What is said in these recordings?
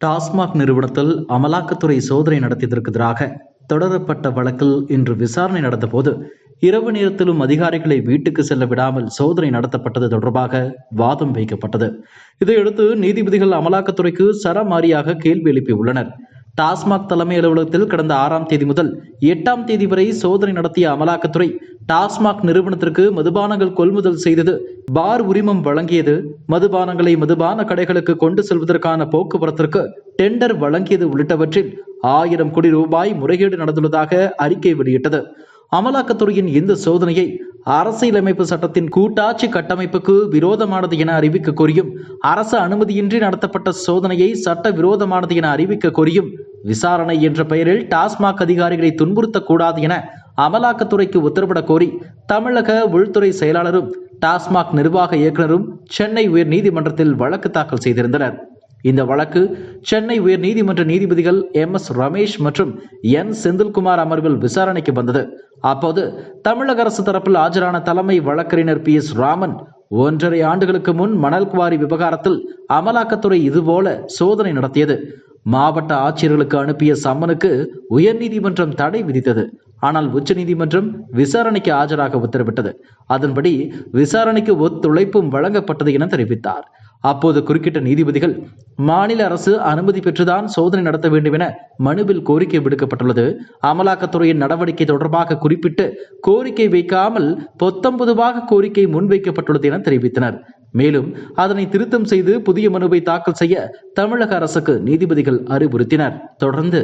டாஸ்மாக் நிறுவனத்தில் அமலாக்கத்துறை சோதனை நடத்தியதற்கு எதிராக தொடரப்பட்ட வழக்கில் இன்று விசாரணை நடந்தபோது இரவு நேரத்திலும் அதிகாரிகளை வீட்டுக்கு செல்ல விடாமல் சோதனை நடத்தப்பட்டது தொடர்பாக வாதம் வைக்கப்பட்டது. இதையடுத்து நீதிபதிகள் அமலாக்கத்துறைக்கு சரமாரியாக கேள்வி எழுப்பியுள்ளனர். டாஸ்மாக் தலைமை அலுவலகத்தில் கடந்த 6ஆம் தேதி முதல் 8ஆம் தேதி வரை சோதனை நடத்திய அமலாக்கத்துறை டாஸ்மாக் நிறுவனத்திற்கு மதுபானங்கள் கொள்முதல் செய்தது, பார் உரிமம் வழங்கியது, மதுபானங்களை மதுபான கடைகளுக்கு கொண்டு செல்வதற்கான போக்குவரத்திற்கு டெண்டர் வழங்கியது உள்ளிட்டவற்றில் 1000 கோடி ரூபாய் முறைகேடு நடந்துள்ளதாக அறிக்கை வெளியிட்டது. அமலாக்கத்துறையின் இந்த சோதனையை அரசியலமைப்பு சட்டத்தின் கூட்டாட்சி கட்டமைப்புக்கு விரோதமானது என அறிவிக்க கோரியும், அரசு அனுமதியின்றி நடத்தப்பட்ட சோதனையை சட்ட விரோதமானது என அறிவிக்க கோரியும், விசாரணை என்ற பெயரில் டாஸ்மாக் அதிகாரிகளை துன்புறுத்தக்கூடாது என அமலாக்கத்துறைக்கு உத்தரவிட கோரி தமிழக உள்துறை செயலாளரும் டாஸ்மாக் நிர்வாக இயக்குநரும் சென்னை உயர் நீதிமன்றத்தில் வழக்கு தாக்கல் செய்திருந்தனர். இந்த வழக்கு சென்னை உயர் நீதிமன்ற நீதிபதிகள் MS ரமேஷ் மற்றும் N செந்தில்குமார் அமர்வில் விசாரணைக்கு வந்தது. அப்போது தமிழக அரசு தரப்பில் ஆஜரான தலைமை வழக்கறிஞர் PS ராமன், 1.5 ஆண்டுகளுக்கு முன் மணல் குவாரி விவகாரத்தில் அமலாக்கத்துறை இதுபோல சோதனை நடத்தியது. மாவட்ட ஆட்சியர்களுக்கு அனுப்பிய சம்மனுக்கு உயர்நீதிமன்றம் தடை விதித்தது. ஆனால் உச்சநீதிமன்றம் விசாரணைக்கு ஆஜராக உத்தரவிட்டது. அதன்படி விசாரணைக்கு ஒத்துழைப்பும் வழங்கப்பட்டது என தெரிவித்தார். அப்போது குறுக்கிட்ட நீதிபதிகள், மாநில அரசு அனுமதி பெற்றுதான் சோதனை நடத்த வேண்டும் என மனுவில் கோரிக்கை விடுக்கப்பட்டுள்ளது. அமலாக்கத்துறையின் நடவடிக்கை தொடர்பாக குறிப்பிட்டு கோரிக்கை வைக்காமல் பொத்தம்பொதுவாக கோரிக்கை முன்வைக்கப்பட்டுள்ளது என தெரிவித்தனர். மேலும் அதனை திருத்தம் செய்து புதிய மனுவை தாக்கல் செய்ய தமிழக அரசுக்கு நீதிபதிகள் அறிவுறுத்தினர். தொடர்ந்து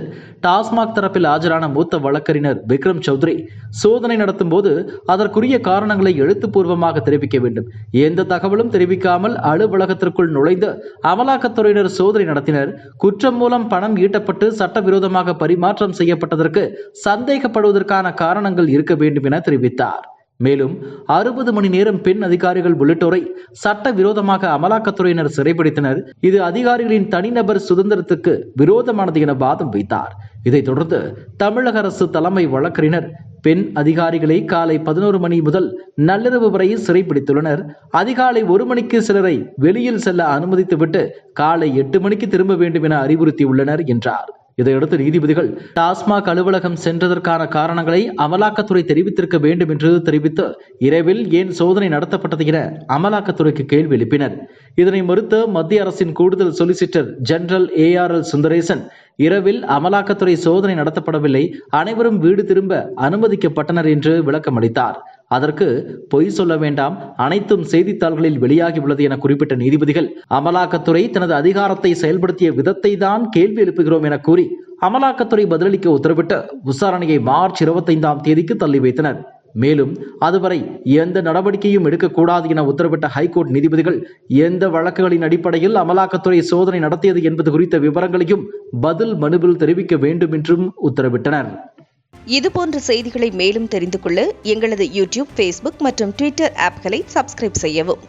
டாஸ்மாக் தரப்பில் ஆஜரான மூத்த வழக்கறிஞர் விக்ரம் சௌத்ரி, சோதனை நடத்தும் போது அதற்குரிய காரணங்களை எழுத்துப்பூர்வமாக தெரிவிக்க வேண்டும். எந்த தகவலும் தெரிவிக்காமல் அலுவலகத்திற்குள் நுழைந்து அமலாக்கத்துறையினர் சோதனை நடத்தினர். குற்றம் மூலம் பணம் ஈட்டப்பட்டு சட்டவிரோதமாக பரிமாற்றம் செய்யப்பட்டதற்கு சந்தேகப்படுவதற்கான காரணங்கள் இருக்க வேண்டும் என தெரிவித்தார். மேலும் 60 மணி நேரம் பெண் அதிகாரிகள் உள்ளிட்டோரை சட்டவிரோதமாக அமலாக்கத்துறையினர் சிறைப்பிடித்தனர். இது அதிகாரிகளின் தனிநபர் சுதந்திரத்துக்கு விரோதமானது என வாதம் வைத்தார். இதைத் தொடர்ந்து தமிழக அரசு தலைமை வழக்கறிஞர் பெண் அதிகாரிகளை காலை 11 மணி முதல் நள்ளிரவு வரை சிறைப்பிடித்துள்ளனர். அதிகாலை 1 மணிக்கு சிலரை வெளியில் செல்ல அனுமதித்துவிட்டு காலை 8 மணிக்கு திரும்ப வேண்டும் என அறிவுறுத்தியுள்ளனர் என்றார். இதையடுத்து நீதிபதிகள் டாஸ்மாக் அலுவலகம் சென்றதற்கான காரணங்களை அமலாக்கத்துறை தெரிவித்திருக்க வேண்டும் என்று தெரிவித்து இரவில் ஏன் சோதனை நடத்தப்பட்டது என அமலாக்கத்துறைக்கு கேள்வி எழுப்பினர். இதனை மறுத்த மத்திய அரசின் கூடுதல் சொலிசிட்டர் ஜெனரல் ARL சுந்தரேசன், இரவில் அமலாக்கத்துறை சோதனை நடத்தப்படவில்லை, அனைவரும் வீடு திரும்ப அனுமதிக்கப்பட்டனர் என்று விளக்கம் அளித்தார். அதற்கு பொய் சொல்ல வேண்டாம், அனைத்தும் செய்தித்தாள்களில் வெளியாகியுள்ளது என குறிப்பிட்ட நீதிபதிகள், அமலாக்கத்துறை தனது அதிகாரத்தை செயல்படுத்திய விதத்தை தான் கேள்வி எழுப்புகிறோம் என கூறி அமலாக்கத்துறை பதிலளிக்க உத்தரவிட்டு விசாரணையை மார்ச் 25ஆம் தேதிக்கு தள்ளி வைத்தனர். மேலும் அதுவரை எந்த நடவடிக்கையும் எடுக்கக்கூடாது என உத்தரவிட்ட ஹைகோர்ட் நீதிபதிகள் எந்த வழக்குகளின் அடிப்படையில் அமலாக்கத்துறை சோதனை நடத்தியது என்பது குறித்த விவரங்களையும் பதில் மனுவில் தெரிவிக்க வேண்டும் என்றும் உத்தரவிட்டனர். இதுபோன்ற செய்திகளை மேலும் தெரிந்து கொள்ள எங்களது YouTube, Facebook மற்றும் Twitter ஆப்களை சப்ஸ்கிரைப் செய்யவும்.